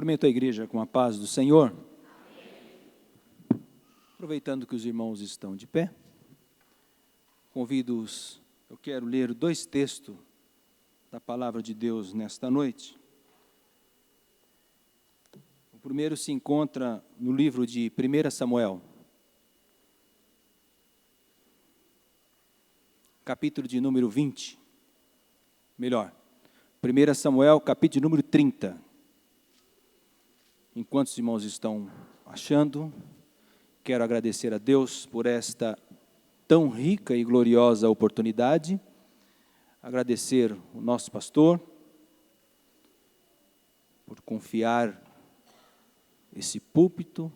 Cumprimento a igreja com a paz do Senhor. Aproveitando que os irmãos estão de pé, convido-os, eu quero ler 2 textos da palavra de Deus nesta noite. O primeiro se encontra no livro de 1 Samuel, capítulo de número 20, 1 Samuel, capítulo de número 30. Enquanto os irmãos estão achando, quero agradecer a Deus por esta tão rica e gloriosa oportunidade, agradecer o nosso pastor por confiar esse púlpito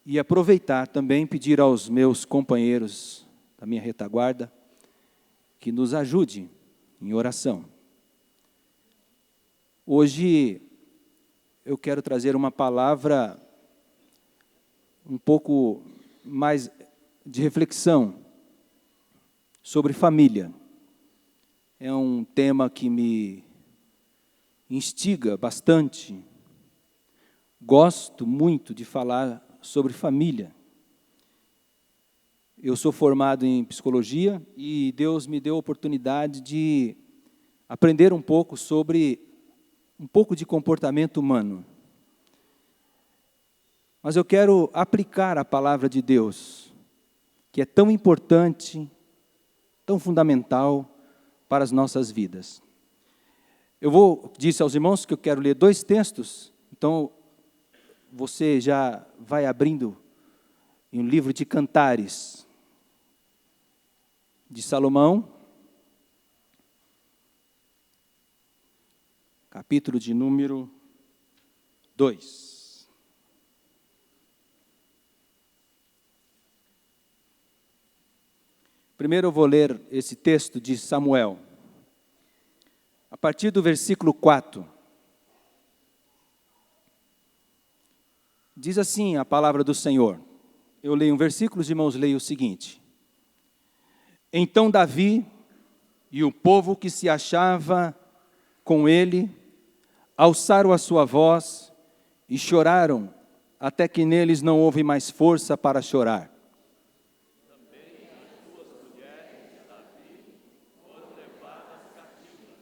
e aproveitar também pedir aos meus companheiros da minha retaguarda que nos ajude em oração. Hoje eu quero trazer uma palavra um pouco mais de reflexão sobre família. É um tema que me instiga bastante. Gosto muito de falar sobre família. Eu sou formado em psicologia e Deus me deu a oportunidade de aprender um pouco de comportamento humano. Mas eu quero aplicar a palavra de Deus, que é tão importante, tão fundamental para as nossas vidas. Disse aos irmãos que eu quero ler 2 textos, então você já vai abrindo em um livro de Cantares, de Salomão, capítulo de número 2. Primeiro eu vou ler esse texto de Samuel, a partir do versículo 4. Diz assim a palavra do Senhor. Eu leio um versículo, os irmãos leem o seguinte. Então Davi e o povo que se achava com ele alçaram a sua voz e choraram, até que neles não houve mais força para chorar. Também as duas mulheres de Davi foram levadas cativas,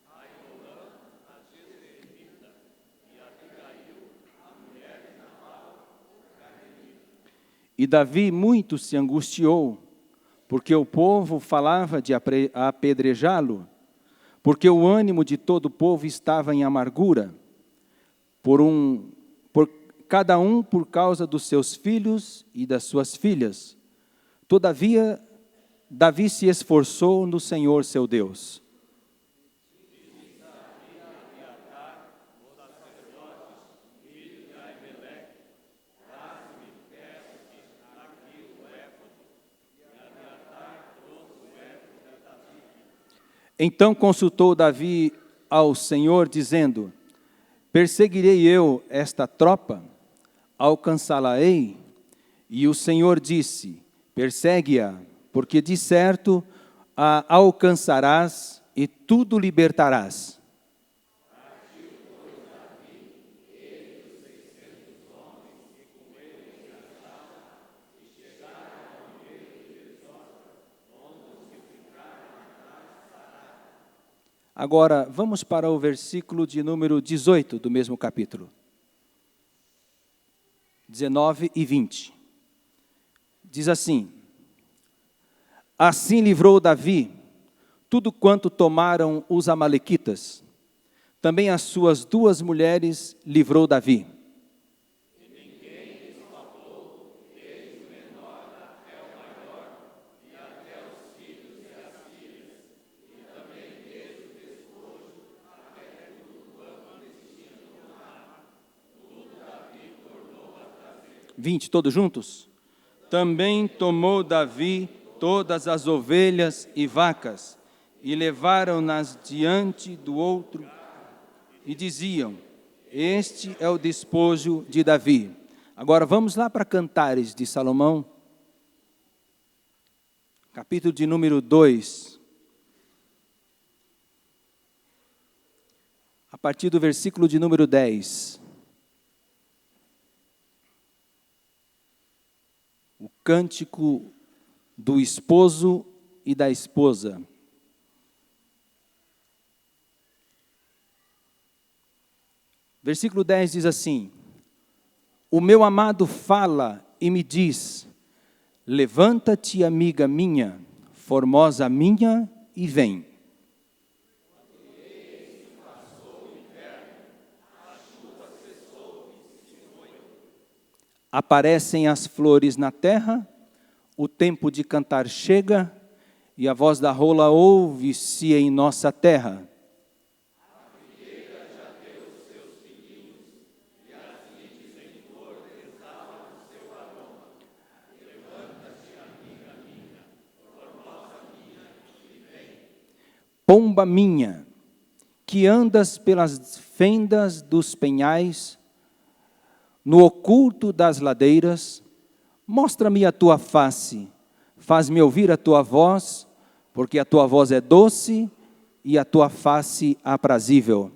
Ainoã, a jezreelita, e Abigail, a mulher de Nabal, o carmelita. E Davi muito se angustiou, porque o povo falava de apedrejá-lo, porque o ânimo de todo o povo estava em amargura, cada um por causa dos seus filhos e das suas filhas. Todavia, Davi se esforçou no Senhor seu Deus. Então consultou Davi ao Senhor, dizendo, perseguirei eu esta tropa? Alcançá-la-ei? E o Senhor disse, persegue-a, porque de certo a alcançarás e tudo libertarás. Agora, vamos para o versículo de número 18 do mesmo capítulo. 19 e 20. Diz assim, assim livrou Davi tudo quanto tomaram os amalequitas. Também as suas 2 mulheres livrou Davi. Todos juntos? Também tomou Davi todas as ovelhas e vacas, e levaram-nas diante do outro, e diziam, este é o despojo de Davi. Agora vamos lá para Cantares de Salomão, capítulo de número 2. A a partir do versículo de número 10. O cântico do esposo e da esposa. Versículo 10 diz assim: o meu amado fala e me diz: levanta-te, amiga minha, formosa minha, e vem. Aparecem as flores na terra, o tempo de cantar chega, e a voz da rola ouve-se em nossa terra. Pomba minha, que andas pelas fendas dos penhais, no oculto das ladeiras, mostra-me a tua face, faz-me ouvir a tua voz, porque a tua voz é doce e a tua face aprazível.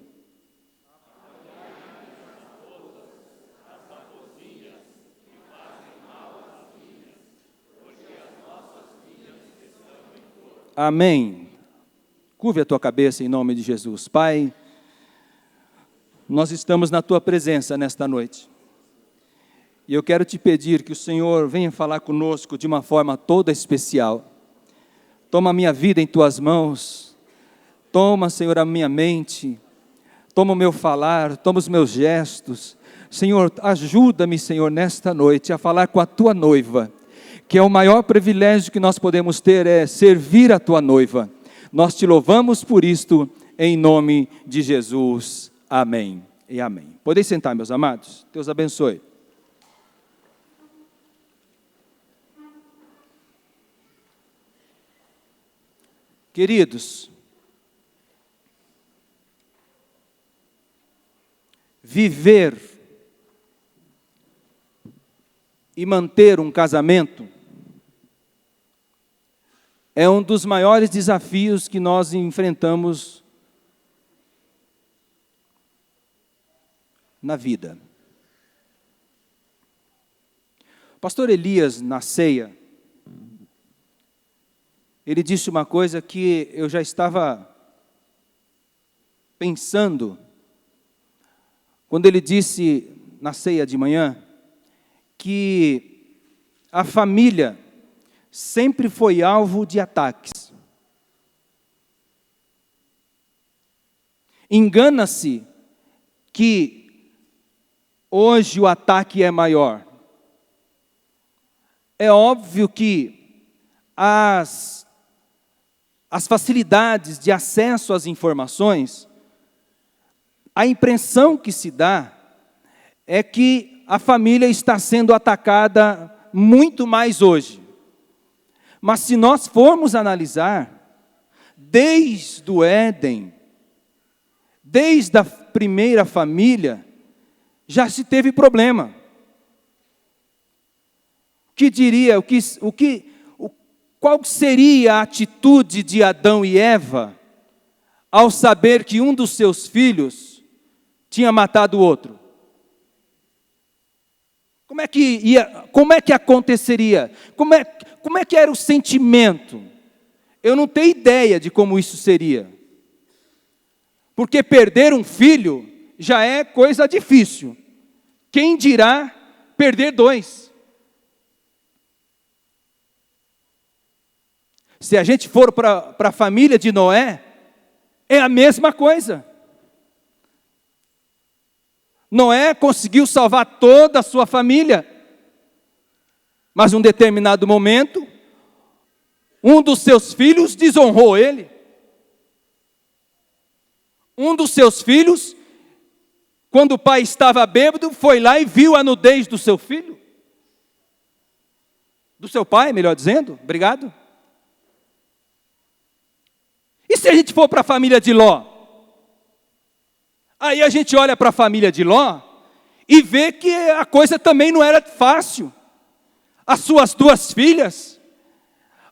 Amém. Curve a tua cabeça em nome de Jesus. Pai, nós estamos na tua presença nesta noite. E eu quero te pedir que o Senhor venha falar conosco de uma forma toda especial. Toma a minha vida em tuas mãos. Toma, Senhor, a minha mente. Toma o meu falar, toma os meus gestos. Senhor, ajuda-me, Senhor, nesta noite a falar com a tua noiva, que é o maior privilégio que nós podemos ter, é servir a tua noiva. Nós te louvamos por isto, em nome de Jesus. Amém e amém. Podem sentar, meus amados. Deus abençoe. Queridos, viver e manter um casamento é um dos maiores desafios que nós enfrentamos na vida. O pastor Elias, na ceia, ele disse uma coisa que eu já estava pensando, quando ele disse na ceia de manhã, que a família sempre foi alvo de ataques. Engana-se que hoje o ataque é maior. É óbvio que as facilidades de acesso às informações, a impressão que se dá é que a família está sendo atacada muito mais hoje. Mas se nós formos analisar, desde o Éden, desde a primeira família, já se teve problema. Qual seria a atitude de Adão e Eva ao saber que um dos seus filhos tinha matado o outro? Como é que aconteceria? Como é que era o sentimento? Eu não tenho ideia de como isso seria. Porque perder um filho já é coisa difícil. Quem dirá perder dois? Se a gente for para a família de Noé, é a mesma coisa. Noé conseguiu salvar toda a sua família, mas em um determinado momento, um dos seus filhos desonrou ele. Um dos seus filhos, quando o pai estava bêbado, foi lá e viu a nudez do seu filho. Do seu pai, melhor dizendo. Obrigado. E se a gente for para a família de Ló? Aí a gente olha para a família de Ló e vê que a coisa também não era fácil. As suas duas filhas,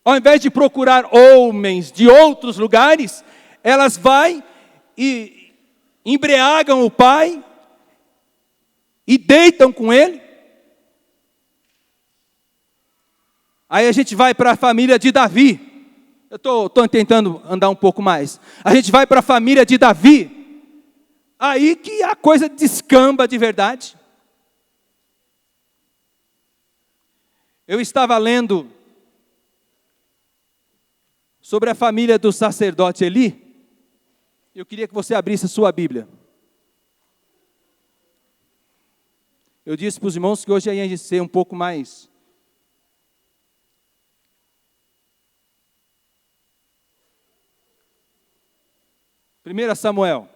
ao invés de procurar homens de outros lugares, elas vão e embriagam o pai e deitam com ele. Aí a gente vai para a família de Davi. Eu estou tentando andar um pouco mais. A gente vai para a família de Davi. Aí que a coisa descamba de verdade. Eu estava lendo sobre a família do sacerdote Eli. Eu queria que você abrisse a sua Bíblia. Eu disse para os irmãos que hoje ia ser um pouco mais... 1 Samuel.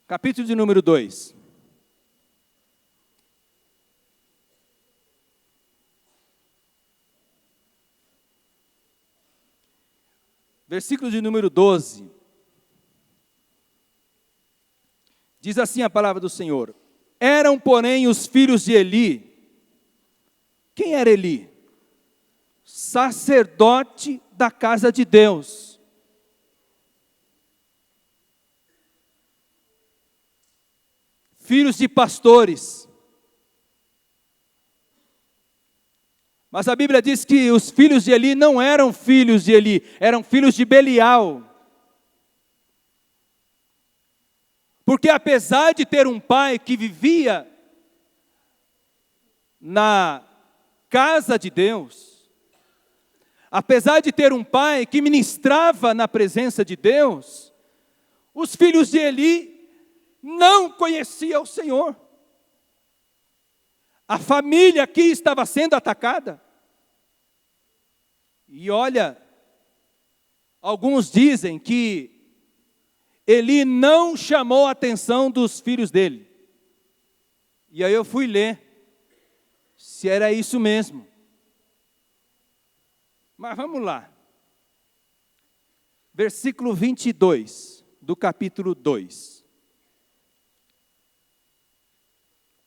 Capítulo de número 2. Versículo de número 12. Diz assim a palavra do Senhor: Eram, porém, os filhos de Eli. Quem era Eli? Sacerdote da casa de Deus. Filhos de pastores. Mas a Bíblia diz que os filhos de Eli não eram filhos de Eli, eram filhos de Belial. Porque apesar de ter um pai que vivia na casa de Deus, apesar de ter um pai que ministrava na presença de Deus, os filhos de Eli não conheciam o Senhor. A família aqui estava sendo atacada. E olha, alguns dizem que Eli não chamou a atenção dos filhos dele. E aí eu fui ler se era isso mesmo. Mas vamos lá. Versículo 22 do capítulo 2.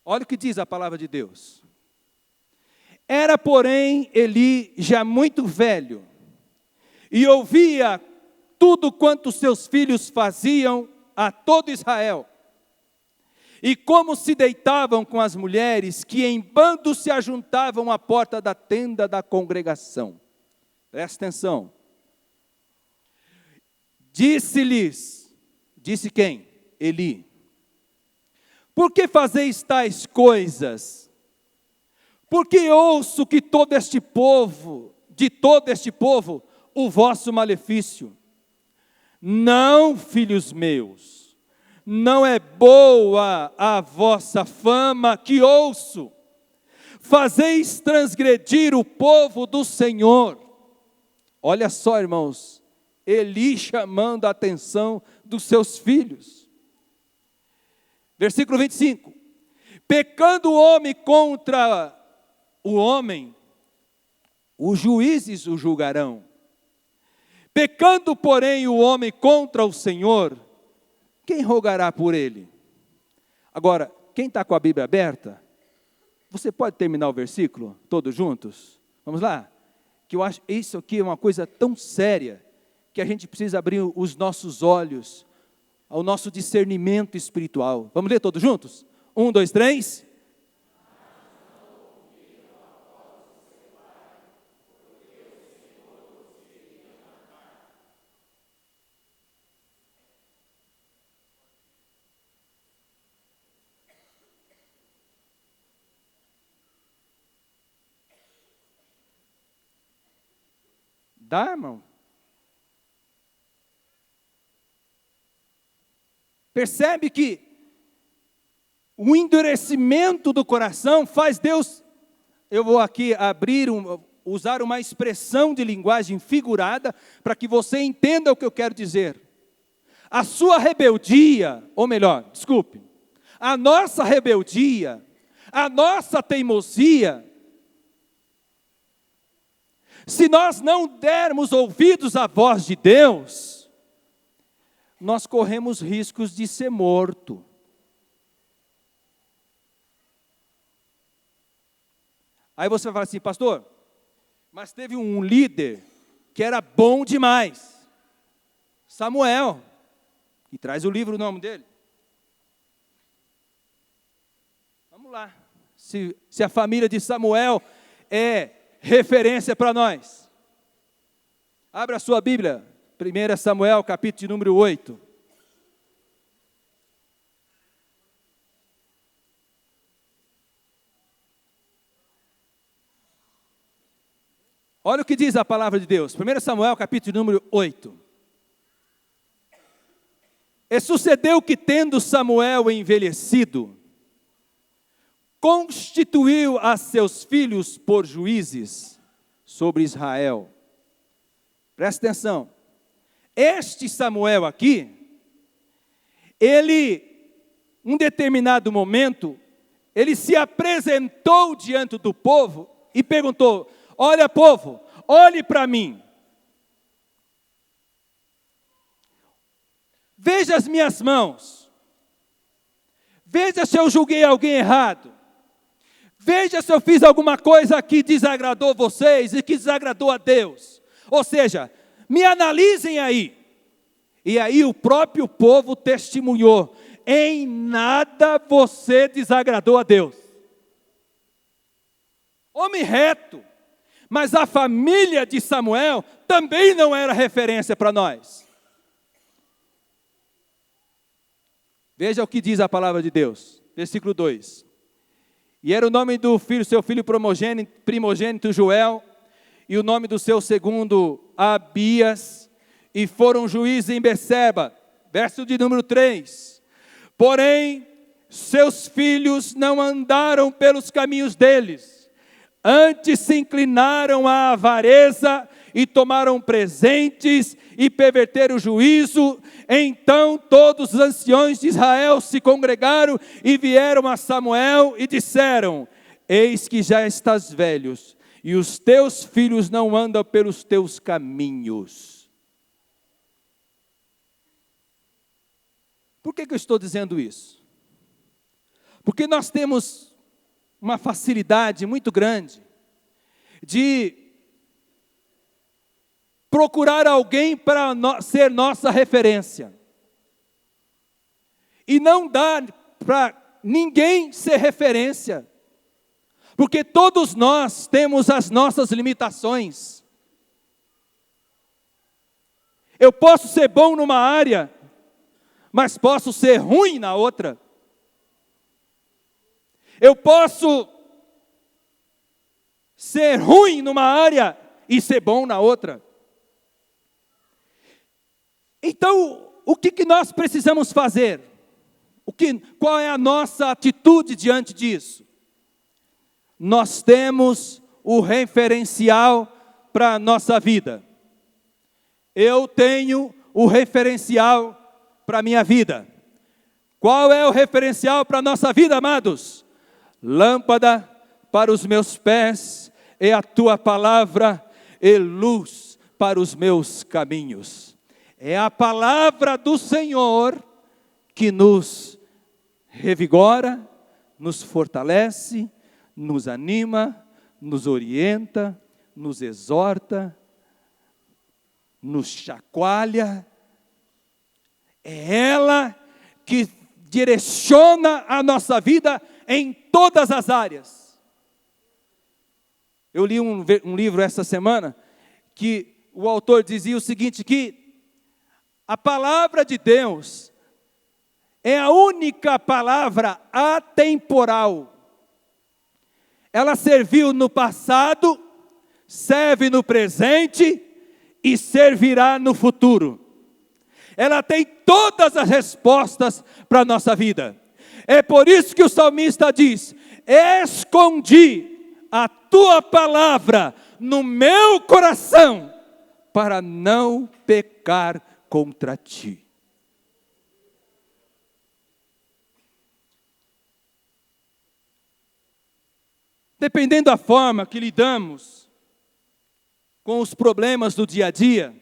Olha o que diz a palavra de Deus. Era, porém, Eli já muito velho, e ouvia tudo quanto seus filhos faziam a todo Israel, e como se deitavam com as mulheres, que em bando se ajuntavam à porta da tenda da congregação. Presta atenção. Disse-lhes, disse quem? Eli. Por que fazeis tais coisas? Porque ouço que de todo este povo, o vosso malefício. Não, filhos meus, não é boa a vossa fama que ouço. Fazeis transgredir o povo do Senhor. Olha só, irmãos, Eli chamando a atenção dos seus filhos. Versículo 25. Pecando o homem contra o homem, os juízes o julgarão. Pecando, porém, o homem contra o Senhor, quem rogará por ele? Agora, quem está com a Bíblia aberta, você pode terminar o versículo, todos juntos? Vamos lá? Que eu acho isso aqui é uma coisa tão séria, que a gente precisa abrir os nossos olhos, ao nosso discernimento espiritual. Vamos ler todos juntos? 1, 2, 3. Dá, irmão? Percebe que o endurecimento do coração faz Deus... Eu vou aqui usar uma expressão de linguagem figurada para que você entenda o que eu quero dizer. A sua rebeldia, ou melhor, desculpe, a nossa rebeldia, a nossa teimosia, se nós não dermos ouvidos à voz de Deus, nós corremos riscos de ser morto. Aí você vai falar assim, pastor, mas teve um líder que era bom demais. Samuel, e traz o livro, o nome dele. Vamos lá, se a família de Samuel é referência para nós. Abra a sua Bíblia, 1 Samuel, capítulo de número 8. Olha o que diz a palavra de Deus. 1 Samuel, capítulo número 8. E sucedeu que, tendo Samuel envelhecido, constituiu a seus filhos por juízes sobre Israel. Presta atenção. Este Samuel aqui, um determinado momento, ele se apresentou diante do povo e perguntou: olha, povo, olhe para mim. Veja as minhas mãos. Veja se eu julguei alguém errado. Veja se eu fiz alguma coisa que desagradou vocês e que desagradou a Deus. Ou seja, me analisem aí. E aí o próprio povo testemunhou: em nada você desagradou a Deus. Homem reto. Mas a família de Samuel também não era referência para nós. Veja o que diz a palavra de Deus, versículo 2. E era o nome do filho, seu filho primogênito Joel, e o nome do seu segundo Abias, e foram juízes em Beceba. Verso de número 3. Porém, seus filhos não andaram pelos caminhos deles, antes se inclinaram à avareza e tomaram presentes e perverteram o juízo. Então todos os anciões de Israel se congregaram e vieram a Samuel e disseram: eis que já estás velhos, e os teus filhos não andam pelos teus caminhos. Por que eu estou dizendo isso? Porque nós temos uma facilidade muito grande de procurar alguém para ser nossa referência. E não dá para ninguém ser referência. Porque todos nós temos as nossas limitações. Eu posso ser bom numa área, mas posso ser ruim na outra. Eu posso ser ruim numa área e ser bom na outra. Então, o que nós precisamos fazer? Qual é a nossa atitude diante disso? Nós temos o referencial para a nossa vida. Eu tenho o referencial para a minha vida. Qual é o referencial para a nossa vida, amados? Lâmpada para os meus pés é a tua palavra e luz para os meus caminhos. É a palavra do Senhor que nos revigora, nos fortalece, nos anima, nos orienta, nos exorta, nos chacoalha. É ela que direciona a nossa vida em todas as áreas. Eu li um livro essa semana que o autor dizia o seguinte, que a palavra de Deus é a única palavra atemporal. Ela serviu no passado, serve no presente e servirá no futuro. Ela tem todas as respostas para a nossa vida. É por isso que o salmista diz: escondi a tua palavra no meu coração, para não pecar contra ti. Dependendo da forma que lidamos com os problemas do dia a dia,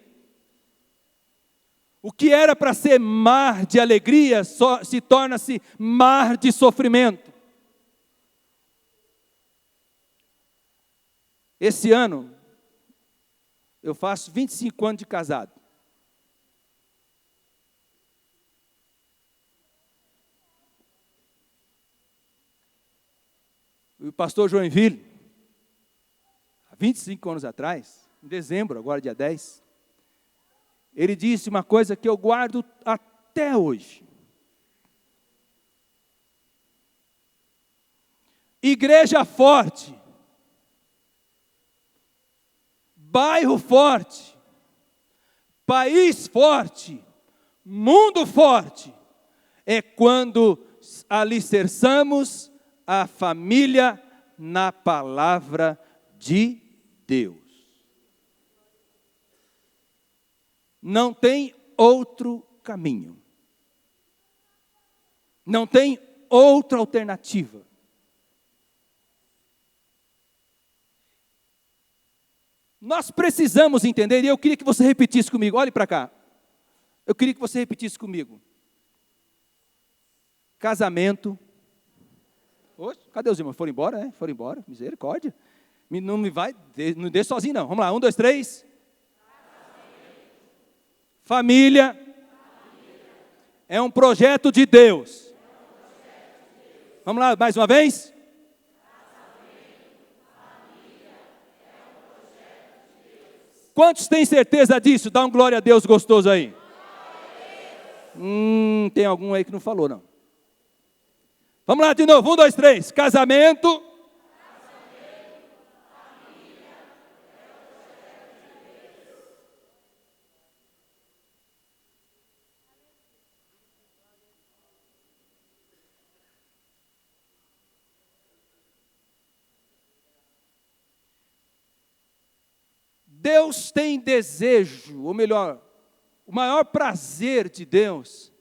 o que era para ser mar de alegria se torna-se mar de sofrimento. Esse ano, eu faço 25 anos de casado. O pastor Joinville, há 25 anos atrás, em dezembro, agora dia 10, ele disse uma coisa que eu guardo até hoje. Igreja forte, bairro forte, país forte, mundo forte, é quando alicerçamos a família na palavra de Deus. Não tem outro caminho. Não tem outra alternativa. Nós precisamos entender, e eu queria que você repetisse comigo, olhe para cá. Eu queria que você repetisse comigo. Casamento. Oxe, cadê os irmãos? Foram embora, né? Foram embora, misericórdia. Não me vai, não deixe sozinho não. Vamos lá, 1, 2, 3. Família. É um projeto de Deus. Vamos lá, mais uma vez. Quantos têm certeza disso? Dá um glória a Deus gostoso aí. Tem algum aí que não falou, não. Vamos lá de novo, 1, 2, 3. Casamento. Deus tem desejo, ou melhor, o maior prazer de Deus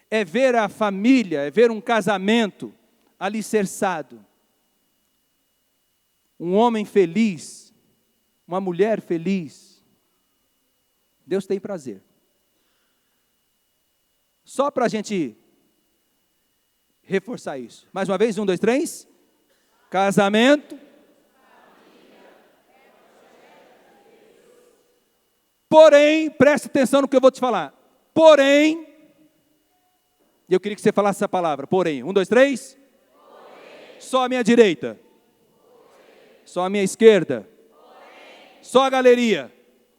é ver a família, é ver um casamento alicerçado. Um homem feliz, uma mulher feliz. Deus tem prazer. Só para a gente reforçar isso. Mais uma vez, 1, 2, 3. Casamento. Porém, preste atenção no que eu vou te falar. Porém, eu queria que você falasse essa palavra. Porém, 1, 2, 3. Porém. Só a minha direita. Porém. Só a minha esquerda. Porém. Só a galeria.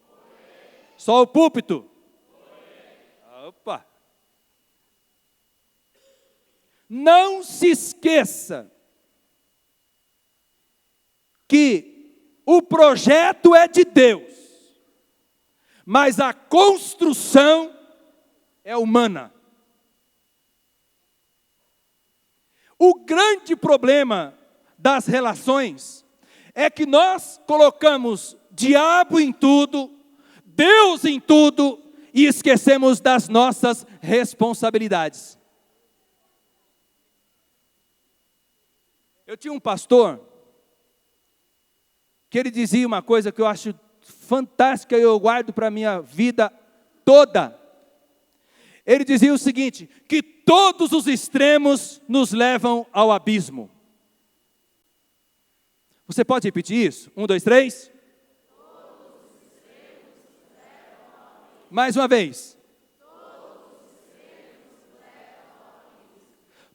Porém. Só o púlpito. Porém. Opa. Não se esqueça que o projeto é de Deus. Mas a construção é humana. O grande problema das relações é que nós colocamos diabo em tudo, Deus em tudo e esquecemos das nossas responsabilidades. Eu tinha um pastor que ele dizia uma coisa que eu acho fantástica e eu guardo para a minha vida toda. Ele dizia o seguinte, que todos os extremos nos levam ao abismo. Você pode repetir isso? 1, 2, 3. Mais uma vez.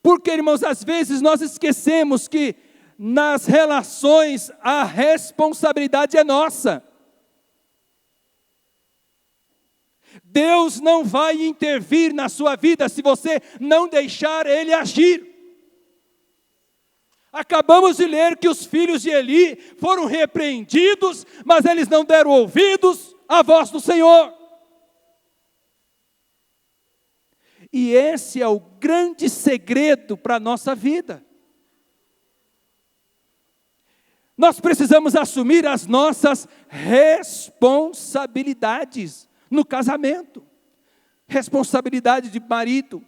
Porque, irmãos, às vezes nós esquecemos que nas relações a responsabilidade é nossa. Deus não vai intervir na sua vida se você não deixar Ele agir. Acabamos de ler que os filhos de Eli foram repreendidos, mas eles não deram ouvidos à voz do Senhor. E esse é o grande segredo para a nossa vida. Nós precisamos assumir as nossas responsabilidades no casamento. Responsabilidade de marido,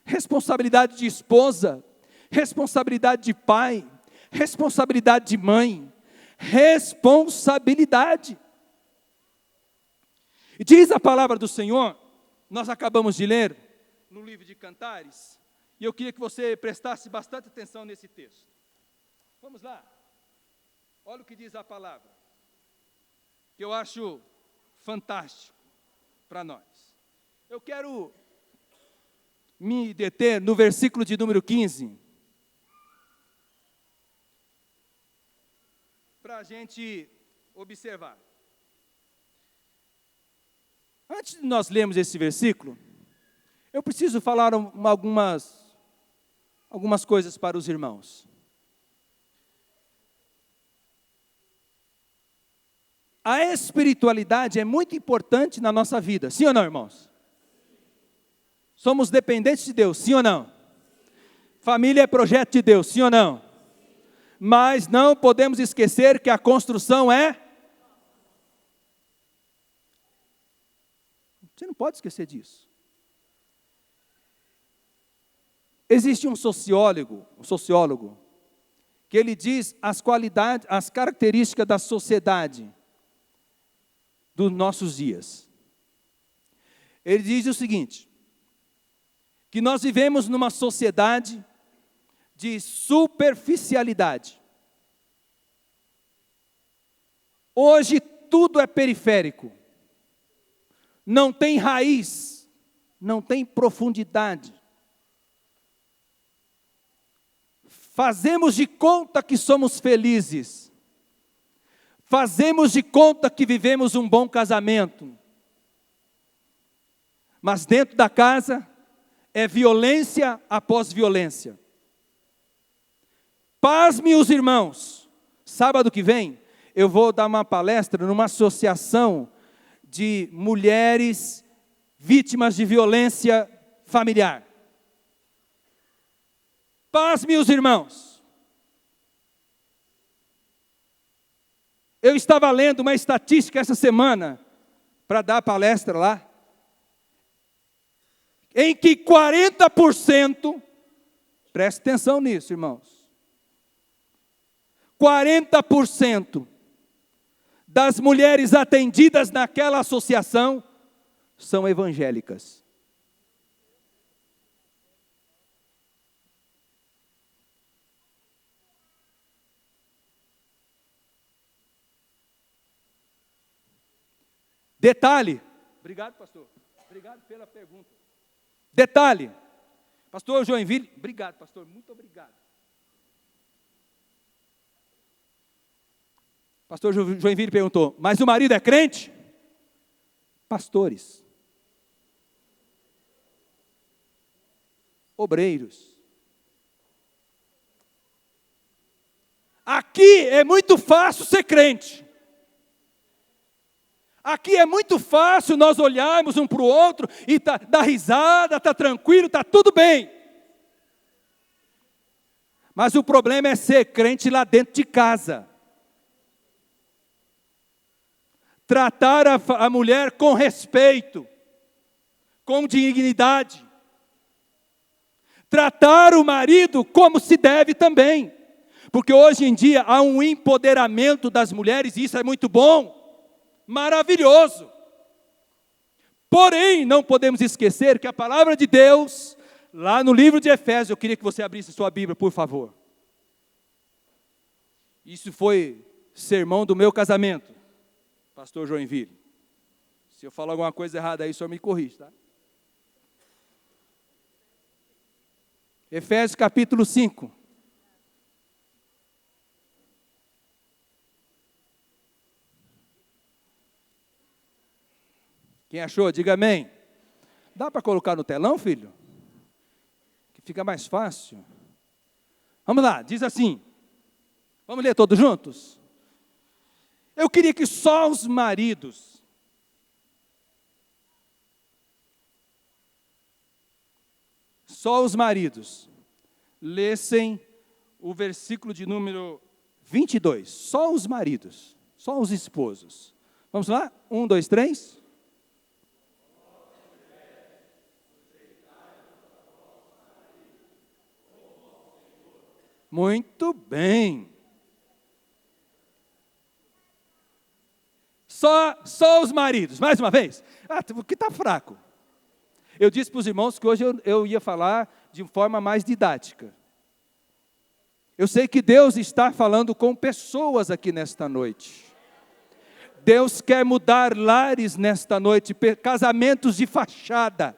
responsabilidade de esposa, responsabilidade de pai, responsabilidade de mãe, responsabilidade. E diz a palavra do Senhor, nós acabamos de ler no livro de Cantares, e eu queria que você prestasse bastante atenção nesse texto. Vamos lá. Olha o que diz a palavra, que eu acho fantástico para nós. Eu quero me deter no versículo de número 15, para a gente observar. Antes de nós lermos esse versículo, eu preciso falar algumas coisas para os irmãos. A espiritualidade é muito importante na nossa vida, sim ou não, irmãos? Somos dependentes de Deus, sim ou não? Família é projeto de Deus, sim ou não? Mas não podemos esquecer que a construção é... Você não pode esquecer disso. Existe um sociólogo, que ele diz as qualidades, as características da sociedade dos nossos dias. Ele diz o seguinte, que nós vivemos numa sociedade de superficialidade. Hoje tudo é periférico. Não tem raiz, não tem profundidade. Fazemos de conta que somos felizes. Fazemos de conta que vivemos um bom casamento. Mas dentro da casa é violência após violência. Pasme os irmãos, sábado que vem eu vou dar uma palestra numa associação de mulheres vítimas de violência familiar. Pasme os irmãos. Eu estava lendo uma estatística essa semana, para dar palestra lá, em que 40%, preste atenção nisso, irmãos, 40% das mulheres atendidas naquela associação são evangélicas. Detalhe, obrigado pastor, obrigado pela pergunta. Detalhe, pastor Joinville, obrigado pastor, muito obrigado. Pastor Joinville perguntou, mas o marido é crente? Pastores, obreiros. Aqui é muito fácil ser crente. Aqui é muito fácil nós olharmos um para o outro e dar risada, está tranquilo, está tudo bem. Mas o problema é ser crente lá dentro de casa. Tratar a mulher com respeito, com dignidade. Tratar o marido como se deve também. Porque hoje em dia há um empoderamento das mulheres e isso é muito bom. Maravilhoso. Porém, não podemos esquecer que a palavra de Deus, lá no livro de Efésios, eu queria que você abrisse sua Bíblia, por favor. Isso foi sermão do meu casamento, pastor Joinville. Se eu falar alguma coisa errada aí, o senhor me corrige, tá? Efésios capítulo 5. Quem achou, diga amém. Dá para colocar no telão, filho? Que fica mais fácil. Vamos lá, diz assim. Vamos ler todos juntos? Eu queria que só os maridos lessem o versículo de número 22. Só os maridos, só os esposos. Vamos lá? 1, 2, 3. Muito bem. Só os maridos, mais uma vez. Porque está fraco. Eu disse para os irmãos que hoje eu ia falar de forma mais didática. Eu sei que Deus está falando com pessoas aqui nesta noite. Deus quer mudar lares nesta noite, casamentos de fachada.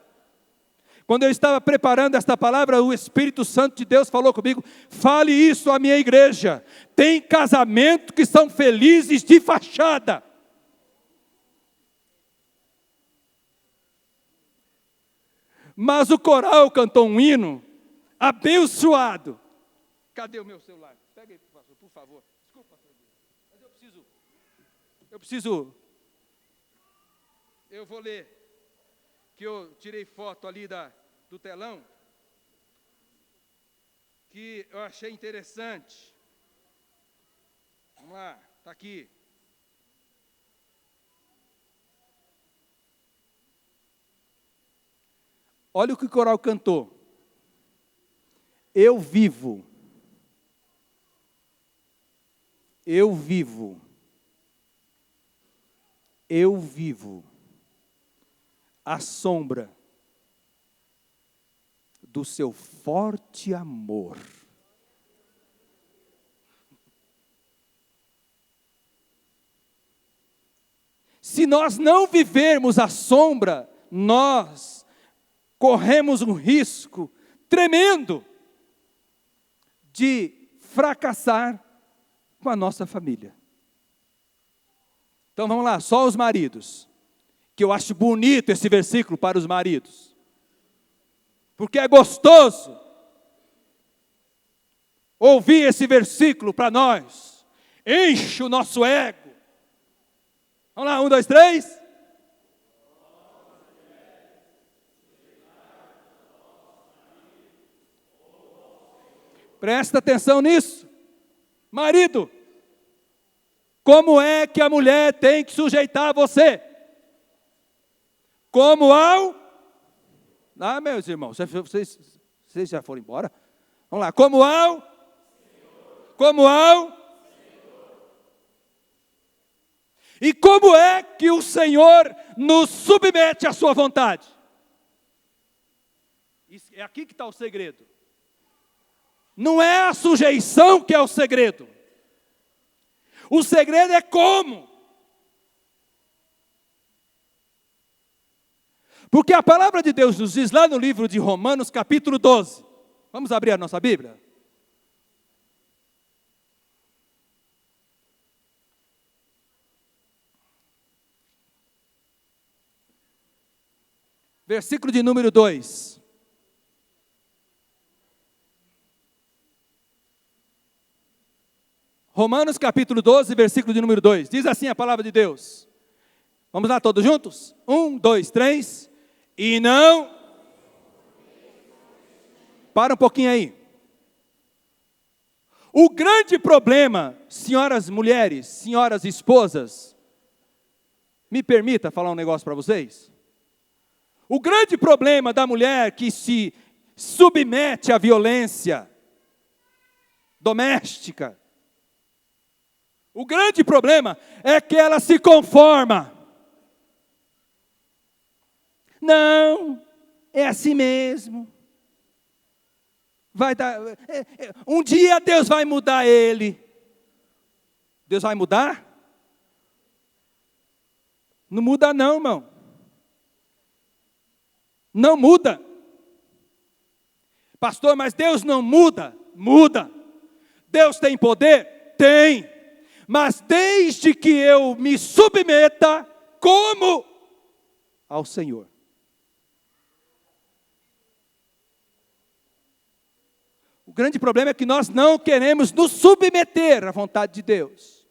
Quando eu estava preparando esta palavra, o Espírito Santo de Deus falou comigo: fale isso à minha igreja. Tem casamentos que são felizes de fachada. Mas o coral cantou um hino abençoado. Cadê o meu celular? Pega aí, por favor. Desculpa, mas eu vou ler, que eu tirei foto ali do telão, que eu achei interessante. Vamos lá, está aqui. Olha o que o coral cantou. Eu vivo. Eu vivo. Eu vivo. À sombra do seu forte amor. Se nós não vivermos à sombra, nós corremos um risco tremendo de fracassar com a nossa família. Então vamos lá, só os maridos, que eu acho bonito esse versículo para os maridos, porque é gostoso ouvir esse versículo para nós, enche o nosso ego. Vamos lá, 1, 2, 3. Presta atenção nisso. Marido, como é que a mulher tem que sujeitar você? Como ao... meus irmãos, vocês já foram embora? Vamos lá, como ao... Como ao... E como é que o Senhor nos submete à sua vontade? É aqui que está o segredo. Não é a sujeição que é o segredo. O segredo é como. Porque a palavra de Deus nos diz lá no livro de Romanos, capítulo 12. Vamos abrir a nossa Bíblia? Versículo de número 2. Romanos capítulo 12, versículo de número 2. Diz assim a palavra de Deus. Vamos lá todos juntos? 1, 2, 3. E não... Para um pouquinho aí. O grande problema, senhoras mulheres, senhoras esposas, me permita falar um negócio para vocês? O grande problema da mulher que se submete à violência doméstica, o grande problema é que ela se conforma. Não, é assim mesmo. Vai dar, um dia Deus vai mudar ele. Deus vai mudar? Não muda não, irmão. Não muda. Pastor, mas Deus não muda? Muda. Deus tem poder? Tem. Mas desde que eu me submeta como ao Senhor. O grande problema é que nós não queremos nos submeter à vontade de Deus.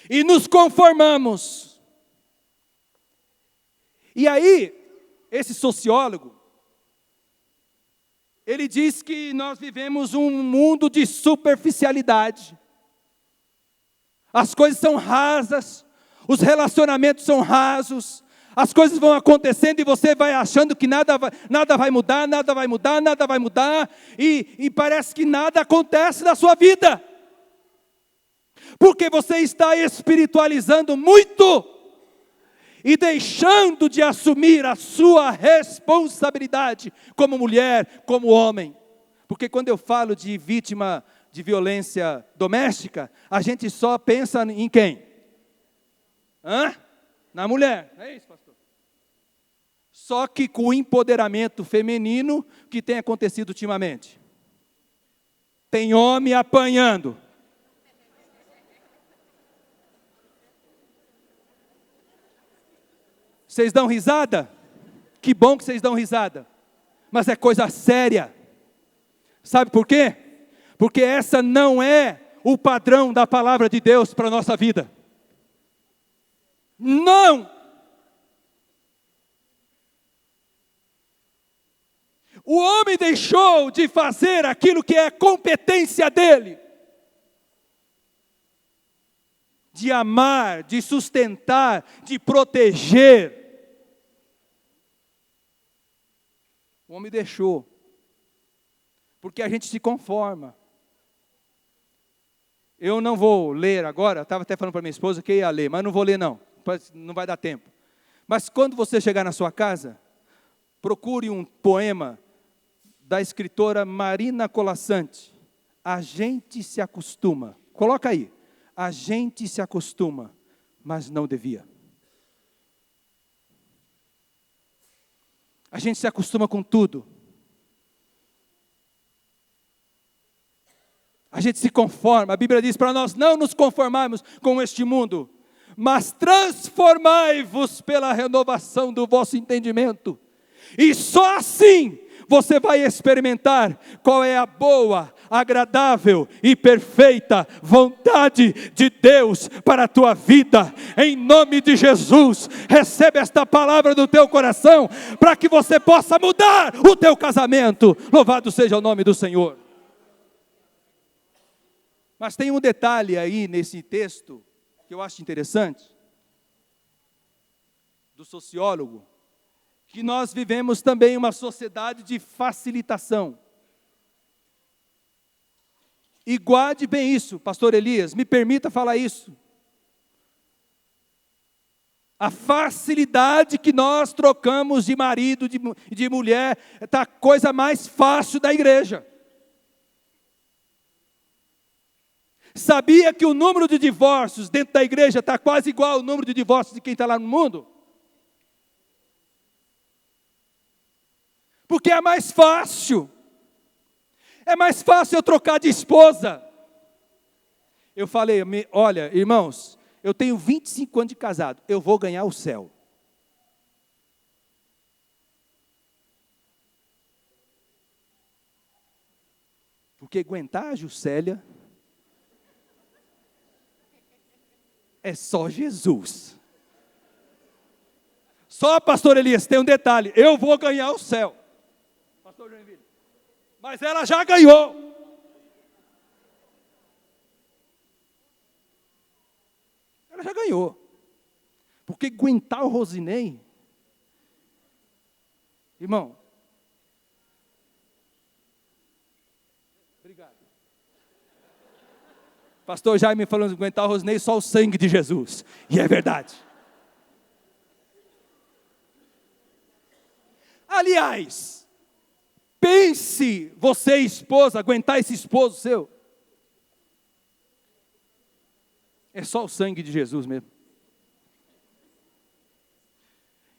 E nos conformamos. E aí, esse sociólogo, ele diz que nós vivemos um mundo de superficialidade. As coisas são rasas, os relacionamentos são rasos, as coisas vão acontecendo e você vai achando que nada vai mudar, e parece que nada acontece na sua vida. Porque você está espiritualizando muito e deixando de assumir a sua responsabilidade como mulher, como homem. Porque quando eu falo de vítima de violência doméstica, a gente só pensa em quem? Hã? Na mulher. É isso, pastor. Só que com o empoderamento feminino que tem acontecido ultimamente. Tem homem apanhando. Vocês dão risada? Que bom que vocês dão risada. Mas é coisa séria. Sabe por quê? Porque essa não é o padrão da palavra de Deus para a nossa vida. Não! O homem deixou de fazer aquilo que é competência dele. De amar, de sustentar, de proteger. O homem deixou. Porque a gente se conforma. Eu não vou ler agora, estava até falando para minha esposa que ia ler, mas não vou ler não vai dar tempo. Mas quando você chegar na sua casa, procure um poema da escritora Marina Colasanti. A gente se acostuma. Coloca aí. A gente se acostuma, mas não devia. A gente se acostuma com tudo. A gente se conforma. A Bíblia diz para nós não nos conformarmos com este mundo, mas transformai-vos pela renovação do vosso entendimento. E só assim você vai experimentar qual é a boa, agradável e perfeita vontade de Deus para a tua vida. Em nome de Jesus, recebe esta palavra do teu coração, para que você possa mudar o teu casamento. Louvado seja o nome do Senhor. Mas tem um detalhe aí nesse texto, que eu acho interessante, do sociólogo, que nós vivemos também uma sociedade de facilitação. E guarde bem isso, pastor Elias, me permita falar isso. A facilidade que nós trocamos de marido, de mulher, está a coisa mais fácil da igreja. Sabia que o número de divórcios dentro da igreja está quase igual ao número de divórcios de quem está lá no mundo? Porque é mais fácil. É mais fácil eu trocar de esposa. Eu falei, olha, irmãos, eu tenho 25 anos de casado, eu vou ganhar o céu. Porque aguentar a Juscelia é só Jesus. Só, pastor Elias, tem um detalhe, eu vou ganhar o céu. Pastor Joinville. Mas ela já ganhou. Ela já ganhou. Porque aguentar o Rosinei, irmão. Obrigado. Pastor Jaime falando de aguentar o Rosinei, só o sangue de Jesus. E é verdade. Aliás, pense você, esposa, aguentar esse esposo seu. É só o sangue de Jesus mesmo.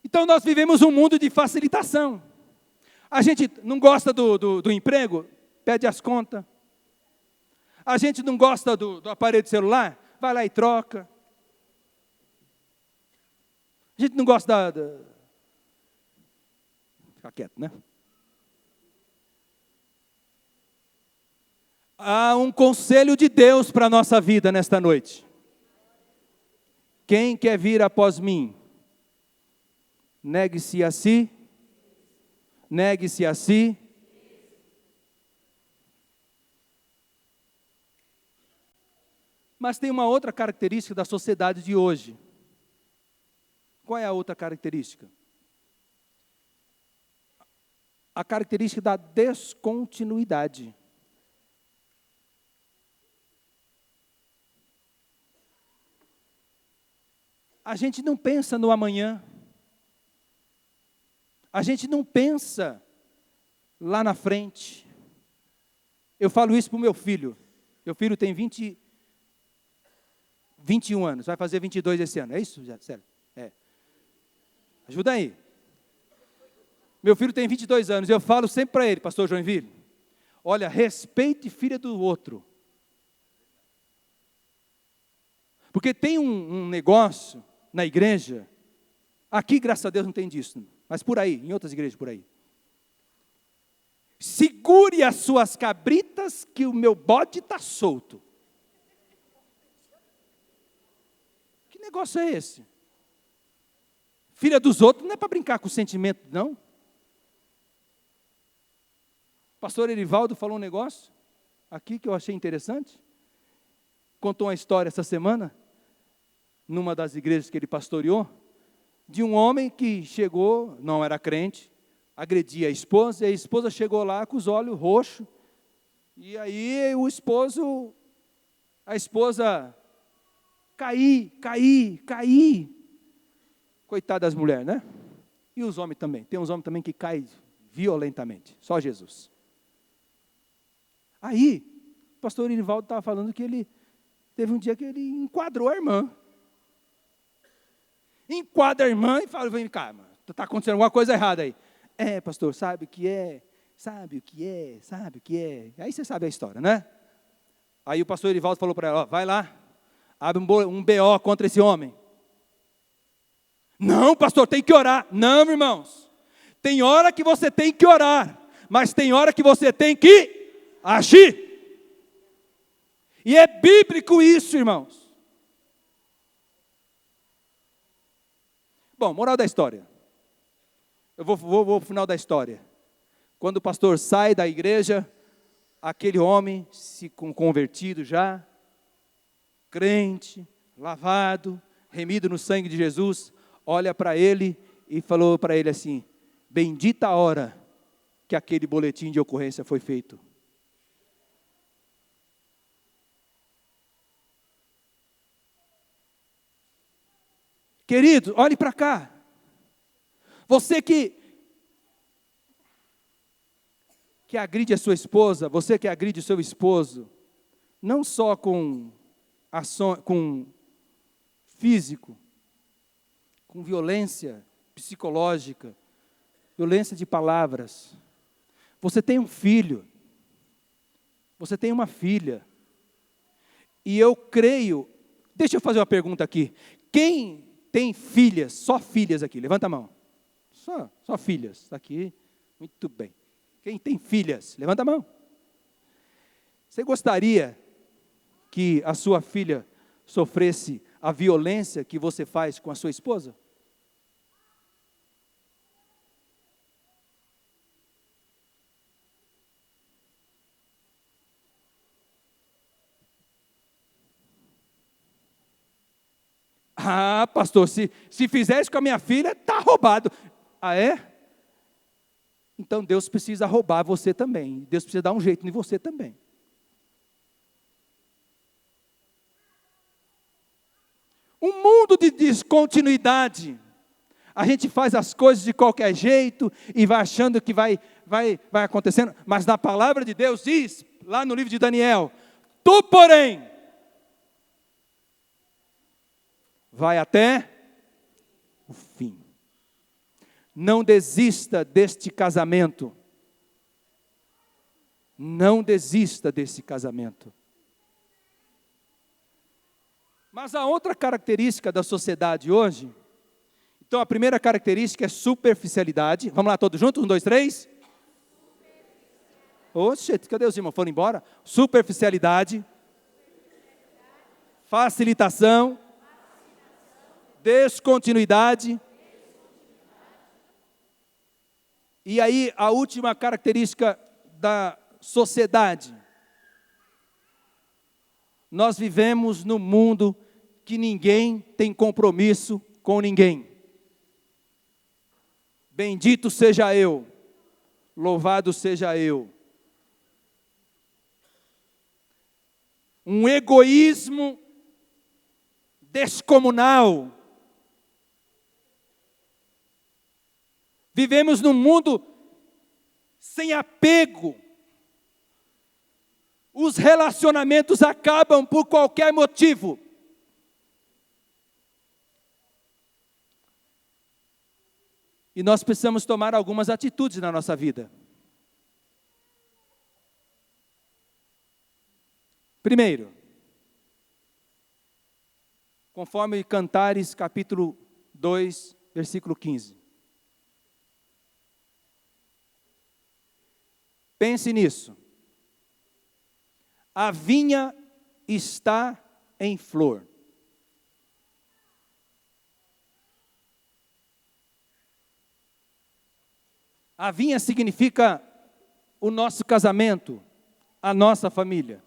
Então nós vivemos um mundo de facilitação. A gente não gosta do emprego, pede as contas. A gente não gosta do aparelho de celular, vai lá e troca. A gente não gosta ficar quieto, né? Há um conselho de Deus para a nossa vida nesta noite. Quem quer vir após mim? Negue-se a si. Negue-se a si. Mas tem uma outra característica da sociedade de hoje. Qual é a outra característica? A característica da descontinuidade. A gente não pensa no amanhã. A gente não pensa lá na frente. Eu falo isso para o meu filho. Meu filho tem 20 21 anos, vai fazer 22 esse ano. É isso, Célio? É. Ajuda aí. Meu filho tem 22 anos, eu falo sempre para ele, pastor Joinville, olha, respeite filha do outro. Porque tem um negócio na igreja, aqui graças a Deus não tem disso, mas por aí, em outras igrejas por aí. Segure as suas cabritas que o meu bode está solto. Que negócio é esse? Filha dos outros não é para brincar com o sentimento, não. O pastor Erivaldo falou um negócio aqui que eu achei interessante. Contou uma história essa semana, numa das igrejas que ele pastoreou, de um homem que chegou, não era crente, agredia a esposa, e a esposa chegou lá com os olhos roxos, e aí a esposa, caí. Coitada das mulheres, né? E os homens também, tem uns homens também que caem violentamente, só Jesus. Aí, o pastor Irivaldo estava falando que ele, teve um dia que ele enquadrou a irmã. Enquadra a irmã e fala, vem cá, está acontecendo alguma coisa errada aí. É, pastor, sabe o que é. Aí você sabe a história, né? Aí o pastor Irivaldo falou para ela, ó, vai lá, abre um BO contra esse homem. Não, pastor, tem que orar. Não, irmãos, tem hora que você tem que orar, mas tem hora que você tem que agir. E é bíblico isso, irmãos. Bom, moral da história. Eu vou ao final da história. Quando o pastor sai da igreja, aquele homem, se convertido já, crente, lavado, remido no sangue de Jesus, olha para ele e falou para ele assim, bendita a hora que aquele boletim de ocorrência foi feito. Querido, olhe para cá. Você que agride a sua esposa, você que agride o seu esposo, não só com físico, com violência psicológica, violência de palavras. Você tem um filho, você tem uma filha, e eu creio, deixa eu fazer uma pergunta aqui, quem tem filhas, só filhas aqui, levanta a mão, só filhas, está aqui, muito bem. Quem tem filhas, levanta a mão. Você gostaria que a sua filha sofresse a violência que você faz com a sua esposa? Ah, pastor, se fizer isso com a minha filha, está roubado. Ah, é? Então Deus precisa roubar você também. Deus precisa dar um jeito em você também. Um mundo de descontinuidade. A gente faz as coisas de qualquer jeito e vai achando que vai acontecendo. Mas na palavra de Deus diz, lá no livro de Daniel, tu, porém, vai até o fim. Não desista deste casamento. Não desista desse casamento. Mas a outra característica da sociedade hoje, então a primeira característica é superficialidade. Vamos lá todos juntos? 1, 2, 3. Oxe, cadê os irmãos? Foram embora? Superficialidade. Facilitação. Descontinuidade. E aí, a última característica da sociedade. Nós vivemos num mundo que ninguém tem compromisso com ninguém. Bendito seja eu, louvado seja eu. Um egoísmo descomunal. Vivemos num mundo sem apego. Os relacionamentos acabam por qualquer motivo. E nós precisamos tomar algumas atitudes na nossa vida. Primeiro, conforme Cantares, capítulo 2, versículo 15. Pense nisso. A vinha está em flor. A vinha significa o nosso casamento, a nossa família.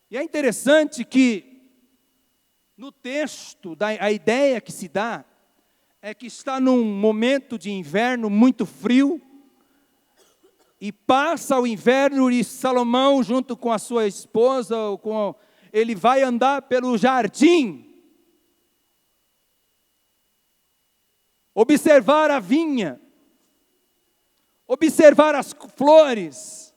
E é interessante que, no texto, a ideia que se dá é que está num momento de inverno muito frio, e passa o inverno e Salomão, junto com a sua esposa, ele vai andar pelo jardim, observar a vinha, observar as flores.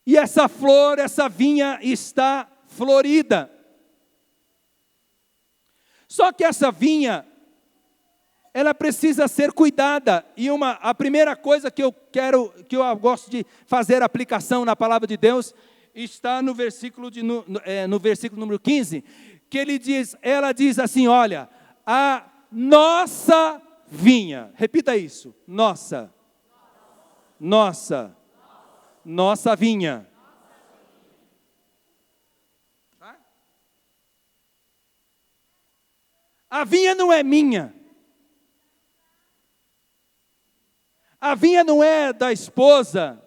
E essa flor, essa vinha está florida. Só que essa vinha, ela precisa ser cuidada. E a primeira coisa que eu gosto de fazer aplicação na palavra de Deus, está no versículo número 15, que ela diz assim, olha, a nossa vinha. Repita isso, nossa vinha. A vinha não é minha. A vinha não é da esposa.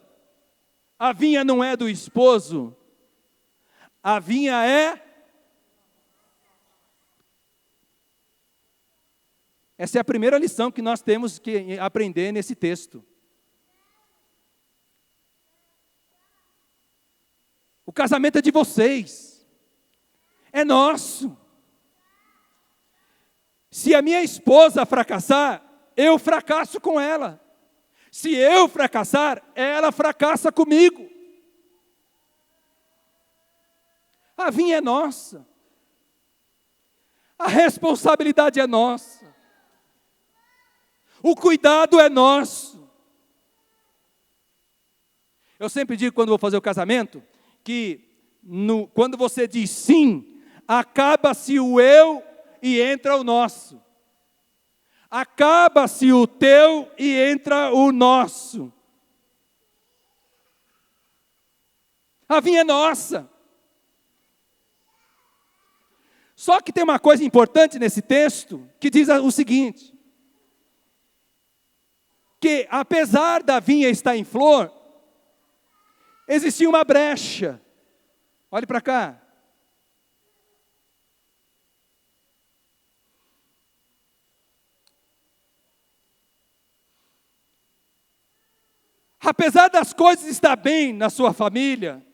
A vinha não é do esposo. A vinha é... Essa é a primeira lição que nós temos que aprender nesse texto. O casamento é de vocês. É nosso. Se a minha esposa fracassar, eu fracasso com ela. Se eu fracassar, ela fracassa comigo. A vinha é nossa. A responsabilidade é nossa. O cuidado é nosso. Eu sempre digo, quando vou fazer o casamento, que quando você diz sim, acaba-se o eu e entra o nosso. Acaba-se o teu e entra o nosso. A vinha é nossa. Só que tem uma coisa importante nesse texto, que diz o seguinte, que apesar da vinha estar em flor, existia uma brecha. Olhe para cá. Apesar das coisas estar bem na sua família,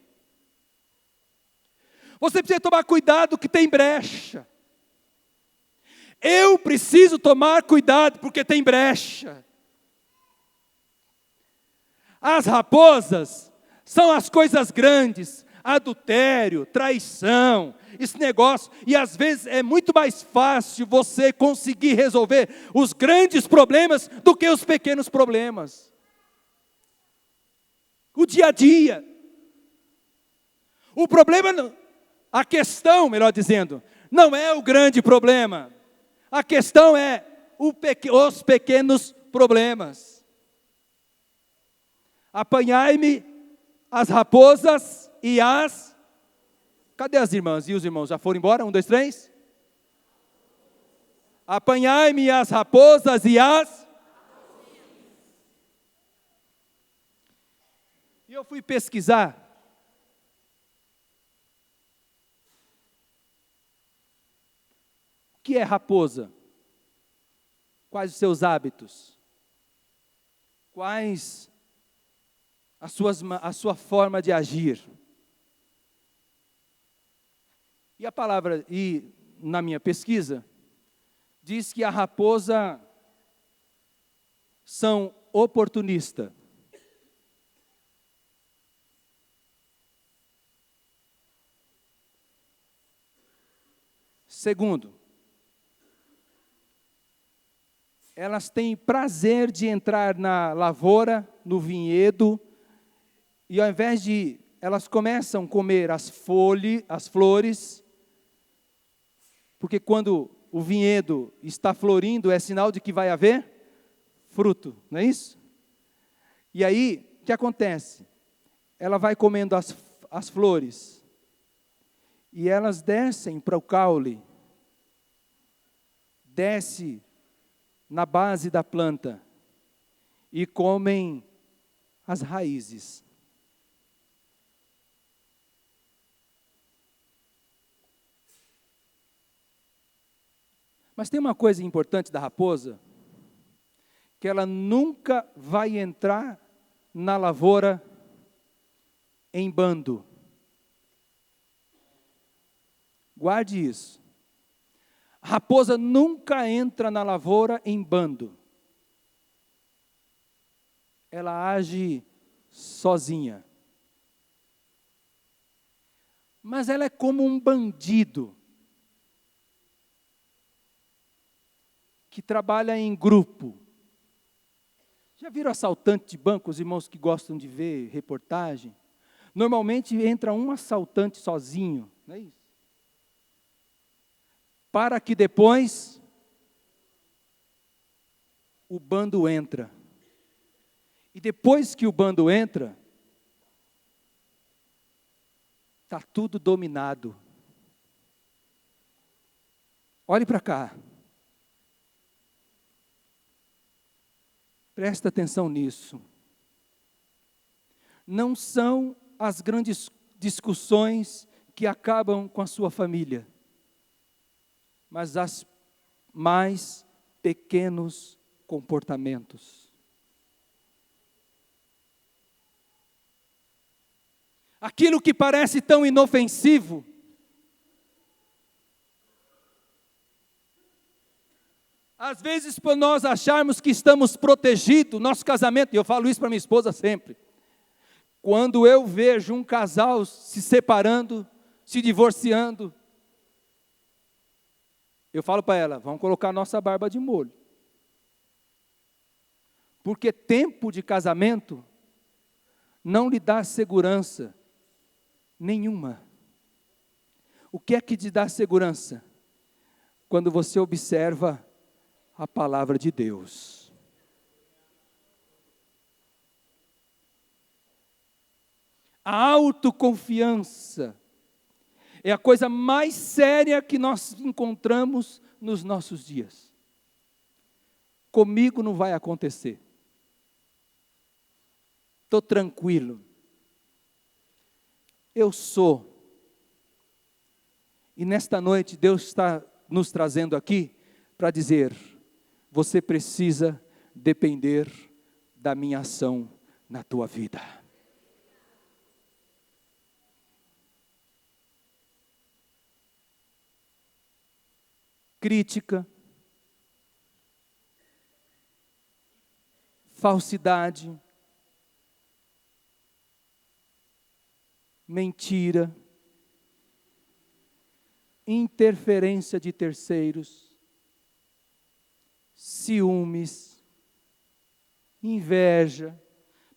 você precisa tomar cuidado que tem brecha. Eu preciso tomar cuidado porque tem brecha. As raposas são as coisas grandes, adultério, traição, esse negócio, e às vezes é muito mais fácil você conseguir resolver os grandes problemas do que os pequenos problemas. O dia a dia. O problema, a questão, melhor dizendo, não é o grande problema. A questão é os pequenos problemas. Apanhai-me as raposas e as... Cadê as irmãs? E os irmãos já foram embora? 1, 2, 3. Apanhai-me as raposas e as... E eu fui pesquisar. O que é raposa? Quais os seus hábitos? Quais a sua forma de agir? E a palavra, na minha pesquisa, diz que a raposa são oportunista. Segundo, elas têm prazer de entrar na lavoura, no vinhedo, e ao invés de, elas começam a comer as flores, porque quando o vinhedo está florindo, é sinal de que vai haver fruto, não é isso? E aí, o que acontece? Ela vai comendo as flores, e elas descem para o caule, desce na base da planta, e comem as raízes. Mas tem uma coisa importante da raposa, que ela nunca vai entrar na lavoura em bando. Guarde isso. A raposa nunca entra na lavoura em bando. Ela age sozinha. Mas ela é como um bandido que trabalha em grupo. Já viram assaltante de banco, os irmãos que gostam de ver reportagem? Normalmente entra um assaltante sozinho, não é isso? Para que depois o bando entra. E depois que o bando entra, está tudo dominado. Olhe para cá. Presta atenção nisso. Não são as grandes discussões que acabam com a sua família, mas as mais pequenos comportamentos. Aquilo que parece tão inofensivo, às vezes por nós acharmos que estamos protegidos, nosso casamento, e eu falo isso para minha esposa sempre, quando eu vejo um casal se separando, se divorciando, eu falo para ela, vamos colocar nossa barba de molho. Porque tempo de casamento não lhe dá segurança nenhuma. O que é que te dá segurança? Quando você observa a palavra de Deus. A autoconfiança é a coisa mais séria que nós encontramos nos nossos dias. Comigo não vai acontecer. Estou tranquilo. Eu sou. E nesta noite Deus está nos trazendo aqui para dizer, você precisa depender da minha ação na tua vida. Crítica, falsidade, mentira, interferência de terceiros, ciúmes, inveja.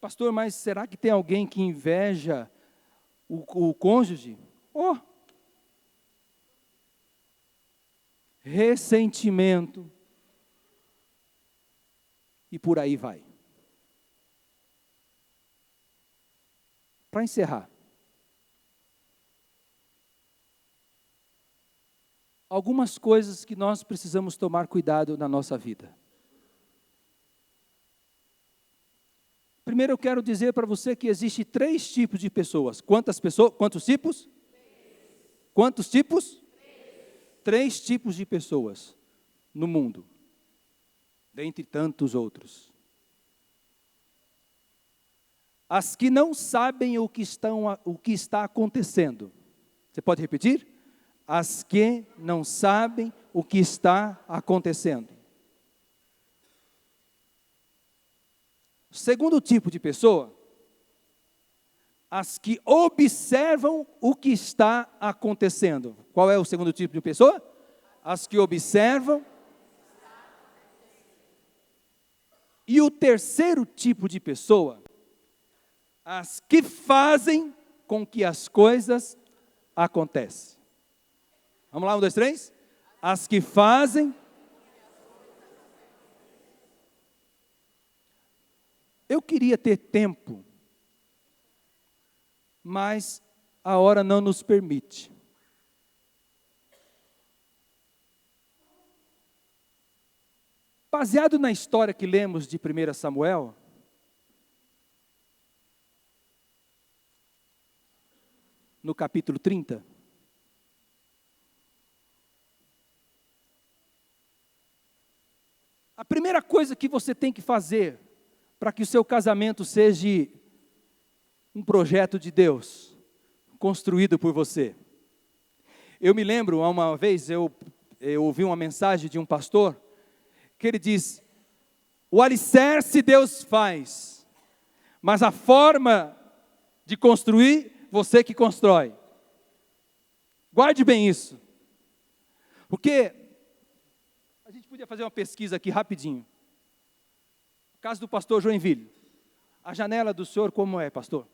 Pastor, mas será que tem alguém que inveja o cônjuge? Ressentimento, e por aí vai. Para encerrar, algumas coisas que nós precisamos tomar cuidado na nossa vida. Primeiro eu quero dizer para você que existe 3 tipos de pessoas. Quantas pessoas? Quantos tipos? 3. Quantos tipos? 3 tipos de pessoas no mundo, dentre tantos outros. As que não sabem o que está acontecendo. Você pode repetir? As que não sabem o que está acontecendo. O segundo tipo de pessoa, as que observam o que está acontecendo. Qual é o segundo tipo de pessoa? as que observam. E o terceiro tipo de pessoa, as que fazem com que as coisas aconteçam. Vamos lá, 1, 2, 3. As que fazem. Eu queria ter tempo, mas a hora não nos permite. Baseado na história que lemos de 1 Samuel, no capítulo 30, a primeira coisa que você tem que fazer para que o seu casamento seja um projeto de Deus, construído por você. Eu me lembro, uma vez, eu ouvi uma mensagem de um pastor, que ele diz, o alicerce Deus faz, mas a forma de construir, você que constrói. Guarde bem isso, porque a gente podia fazer uma pesquisa aqui rapidinho. Casa do pastor Joinville, a janela do senhor como é, pastor?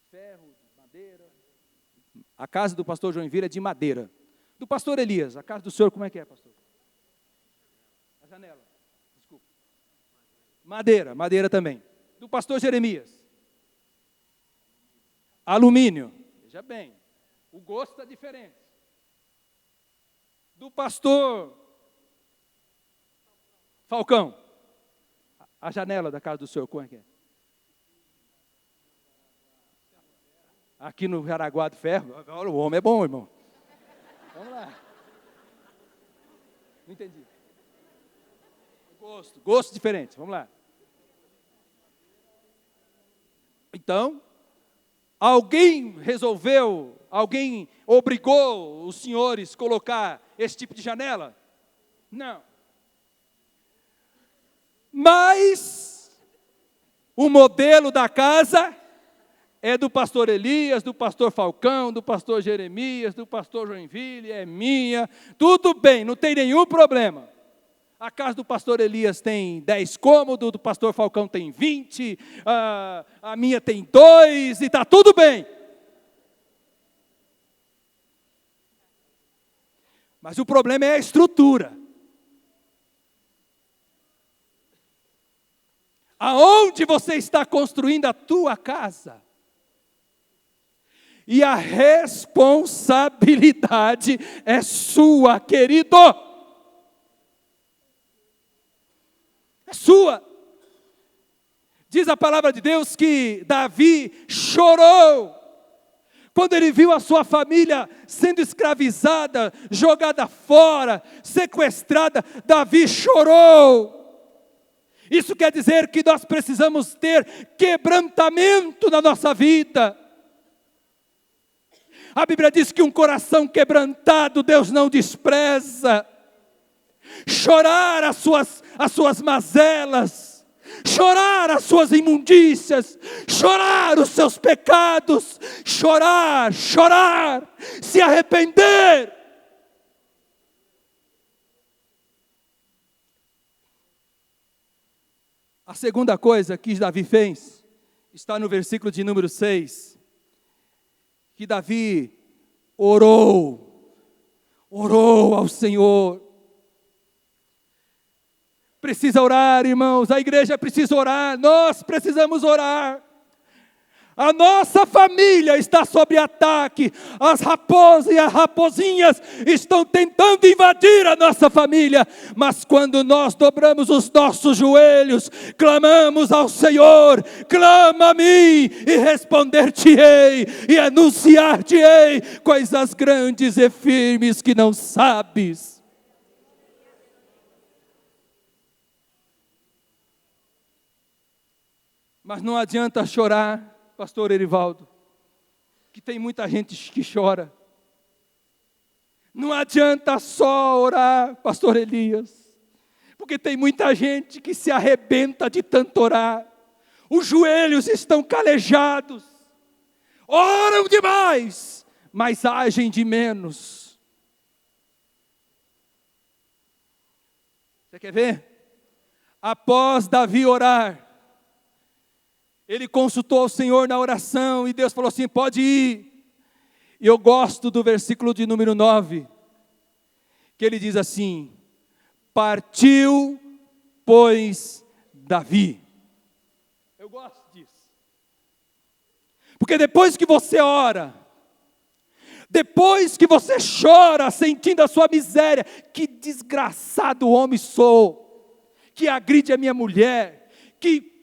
Ferro, madeira. A casa do pastor Joinville é de madeira. Do pastor Elias, a casa do senhor como é que é, pastor? A janela, desculpa. Madeira também. Do pastor Jeremias. Alumínio, veja bem, o gosto está diferente. Do pastor Falcão, a janela da casa do senhor, como é que é? Aqui no Jaraguá do Ferro, o homem é bom, irmão. Vamos lá. Não entendi. Gosto diferente, vamos lá. Então, alguém obrigou os senhores a colocar esse tipo de janela? Não. Mas o modelo da casa é do pastor Elias, do pastor Falcão, do pastor Jeremias, do pastor Joinville, é minha, tudo bem, não tem nenhum problema. A casa do pastor Elias tem 10 cômodos, do pastor Falcão tem 20, a minha tem 2 e está tudo bem. Mas o problema é a estrutura. Aonde você está construindo a tua casa? E a responsabilidade é sua, querido. É sua. Diz a palavra de Deus que Davi chorou quando ele viu a sua família sendo escravizada, jogada fora, sequestrada. Davi chorou. Isso quer dizer que nós precisamos ter quebrantamento na nossa vida. A Bíblia diz que um coração quebrantado Deus não despreza. Chorar as suas mazelas, chorar as suas imundícias, chorar os seus pecados, chorar, se arrepender. A segunda coisa que Davi fez, está no versículo de número 6, que Davi orou ao Senhor. Precisa orar, irmãos, a igreja precisa orar, nós precisamos orar. A nossa família está sob ataque, as raposas e as raposinhas estão tentando invadir a nossa família, mas quando nós dobramos os nossos joelhos, clamamos ao Senhor, clama a mim e responder-te-ei, e anunciar-te-ei coisas grandes e firmes que não sabes. Mas não adianta chorar, pastor Erivaldo, que tem muita gente que chora. Não adianta só orar, pastor Elias, porque tem muita gente que se arrebenta de tanto orar. Os joelhos estão calejados, oram demais, mas agem de menos. Você quer ver? Após Davi orar, ele consultou o Senhor na oração e Deus falou assim: pode ir. E eu gosto do versículo de número 9, que ele diz assim: partiu, pois, Davi. Eu gosto disso. Porque depois que você ora, depois que você chora, sentindo a sua miséria, que desgraçado homem sou, que agride a minha mulher, que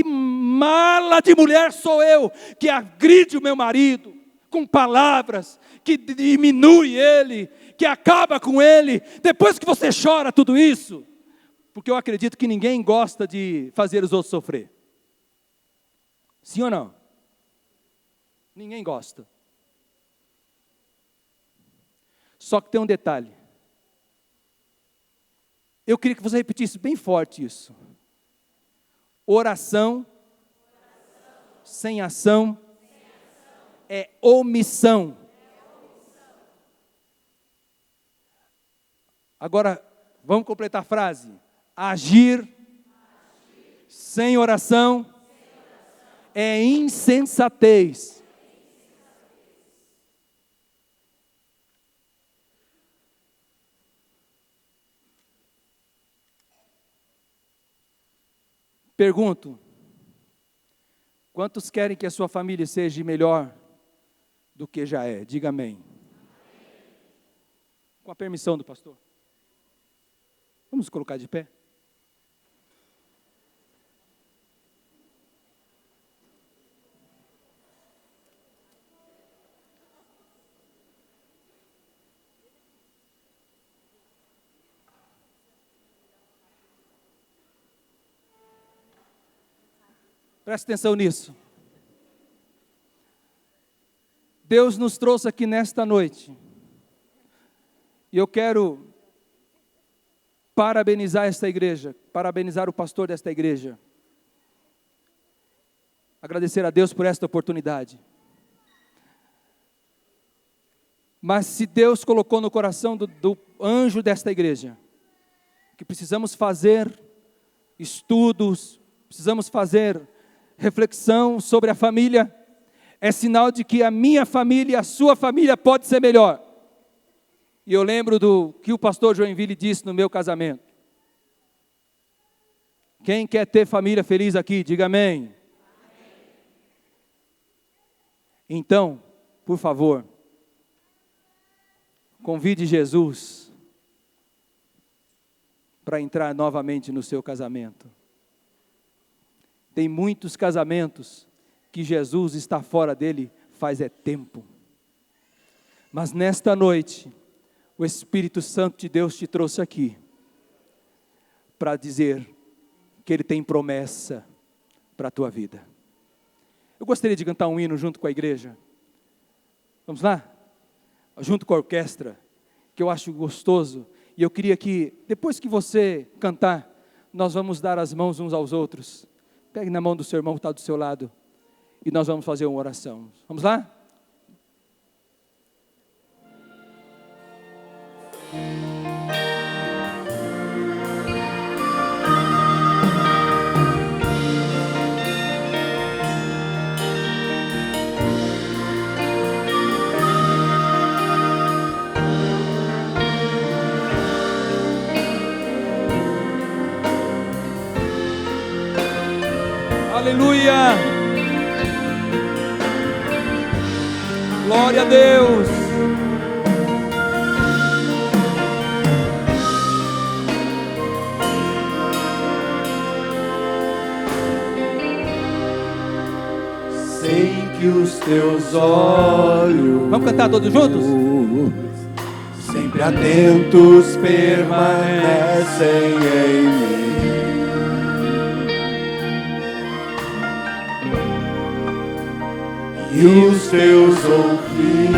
mala de mulher sou eu, que agride o meu marido, com palavras, que diminui ele, que acaba com ele. Depois que você chora tudo isso, porque eu acredito que ninguém gosta de fazer os outros sofrer. Sim ou não? Ninguém gosta. Só que tem um detalhe. Eu queria que você repetisse bem forte isso. Oração sem ação é omissão. Agora, vamos completar a frase. Agir sem oração é insensatez. Pergunto: quantos querem que a sua família seja melhor do que já é? Diga amém. Com a permissão do pastor. Vamos colocar de pé? Presta atenção nisso. Deus nos trouxe aqui nesta noite. E eu quero parabenizar esta igreja, parabenizar o pastor desta igreja. Agradecer a Deus por esta oportunidade. Mas se Deus colocou no coração do anjo desta igreja, que precisamos fazer estudos, precisamos fazer reflexão sobre a família, é sinal de que a minha família, a sua família pode ser melhor. E eu lembro do que o pastor Joinville disse no meu casamento. Quem quer ter família feliz aqui, diga amém. Então, por favor, convide Jesus para entrar novamente no seu casamento. Tem muitos casamentos que Jesus está fora dele faz tempo. Mas nesta noite, o Espírito Santo de Deus te trouxe aqui para dizer que Ele tem promessa para a tua vida. Eu gostaria de cantar um hino junto com a igreja. Vamos lá? Junto com a orquestra, que eu acho gostoso. E eu queria que, depois que você cantar, nós vamos dar as mãos uns aos outros. Pegue na mão do seu irmão que está do seu lado. E nós vamos fazer uma oração. Vamos lá? Aleluia! Glória a Deus! Sei que os teus olhos, vamos cantar todos juntos? sempre atentos permanecem em mim. E os teus ouvidos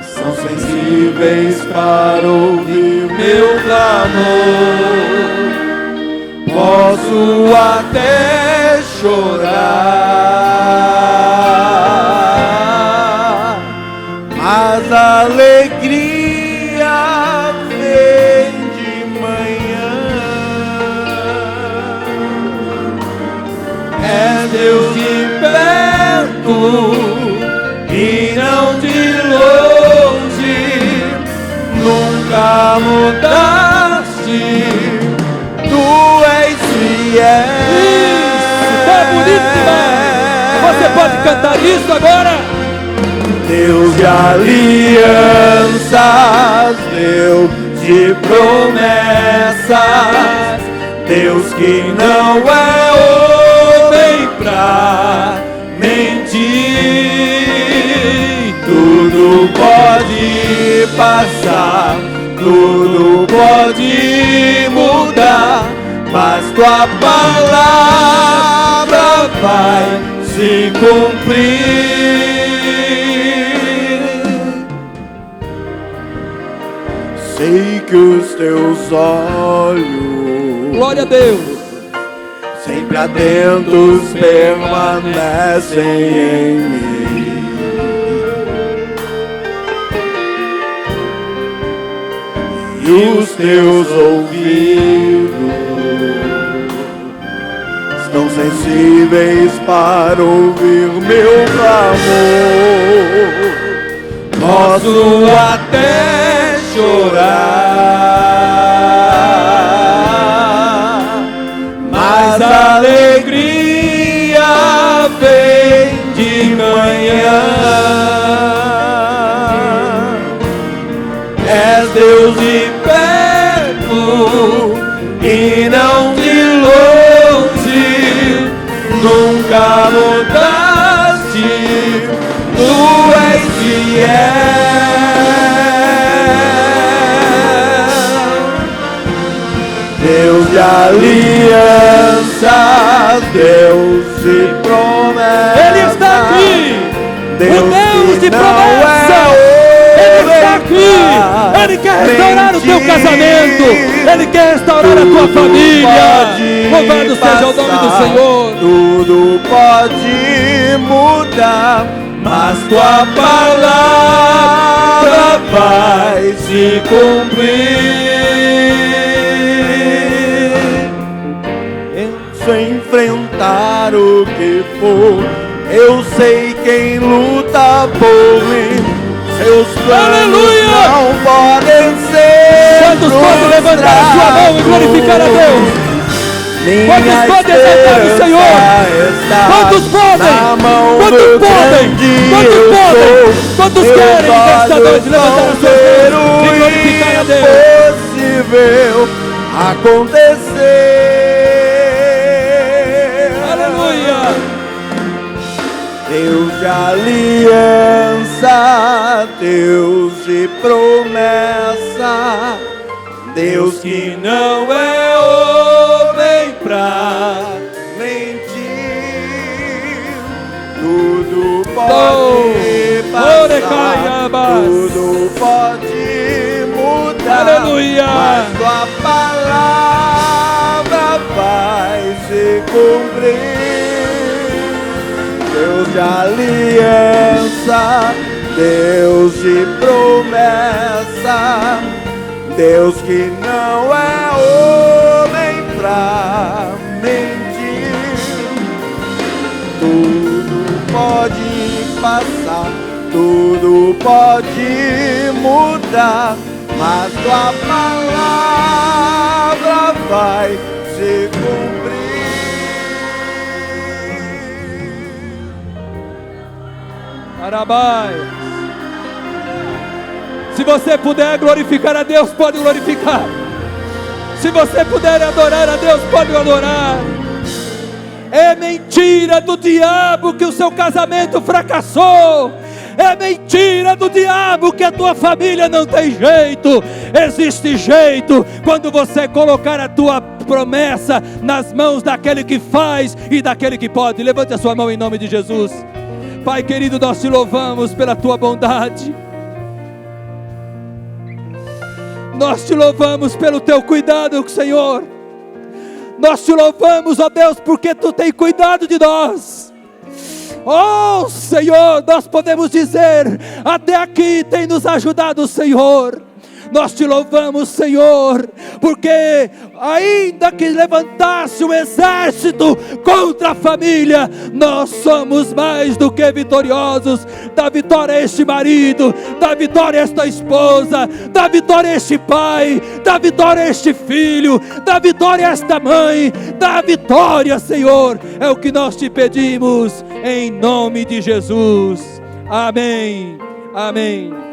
são sensíveis para ouvir meu clamor. Posso até chorar, mas a alegria mudaste, tu és fiel. Isso, tá bonito demais. Você pode cantar isso agora? Deus de alianças, Deus de promessas, Deus que não é homem pra mentir. Tudo pode passar, tudo pode mudar, mas tua palavra vai se cumprir. Sei que os teus olhos, Glória a Deus, sempre atentos permanecem em mim. E os teus ouvidos estão sensíveis para ouvir meu clamor. Posso até chorar, mas a alegria vem de manhã. És Deus de perto e não de longe, nunca mudaste, tu és fiel. Deus de aliança, Deus de promessa, Ele está aqui, Deus o Deus de que não promessa, Ele está aqui, Ele quer restaurar o teu casamento, Ele quer restaurar a tua família. Louvado seja o nome do Senhor. Tudo pode mudar, mas tua palavra vai se cumprir. Se enfrentar o que for, eu sei quem luta por mim. Seus planos Aleluia! não podem ser Quantos podem levantar a sua mão e glorificar a Deus? Quantos podem exaltar o Senhor? Quantos podem? Quantos podem? Quantos podem? Quantos querem nesta noite levantar as suas mãos e glorificar a Deus? Impossível acontecer. Aleluia! Deus de aliança, Deus de promessa, Deus que não é homem pra mentir. Tudo pode passar, tudo pode mudar, Aleluia! mas tua palavra vai se cumprir. Deus de aliança, Deus de promessa, Deus que não é homem pra mentir. Tudo pode passar, tudo pode mudar, mas tua palavra vai se cumprir. Arabai. Se você puder glorificar a Deus, pode glorificar. Se você puder adorar a Deus, pode adorar. É mentira do diabo que o seu casamento fracassou. É mentira do diabo que a tua família não tem jeito. Existe jeito quando você colocar a tua promessa nas mãos daquele que faz e daquele que pode. Levante a sua mão em nome de Jesus. Pai querido, nós te louvamos pela tua bondade. Nós te louvamos pelo teu cuidado, Senhor. Nós te louvamos, ó Deus, porque tu tem cuidado de nós. Oh Senhor, nós podemos dizer, até aqui tem nos ajudado o Senhor. Nós te louvamos, Senhor, porque ainda que levantasse um exército contra a família, nós somos mais do que vitoriosos. Dá vitória a este marido, dá vitória a esta esposa, dá vitória a este pai, dá vitória a este filho, dá vitória a esta mãe, dá vitória, Senhor, é o que nós te pedimos, em nome de Jesus. Amém, amém.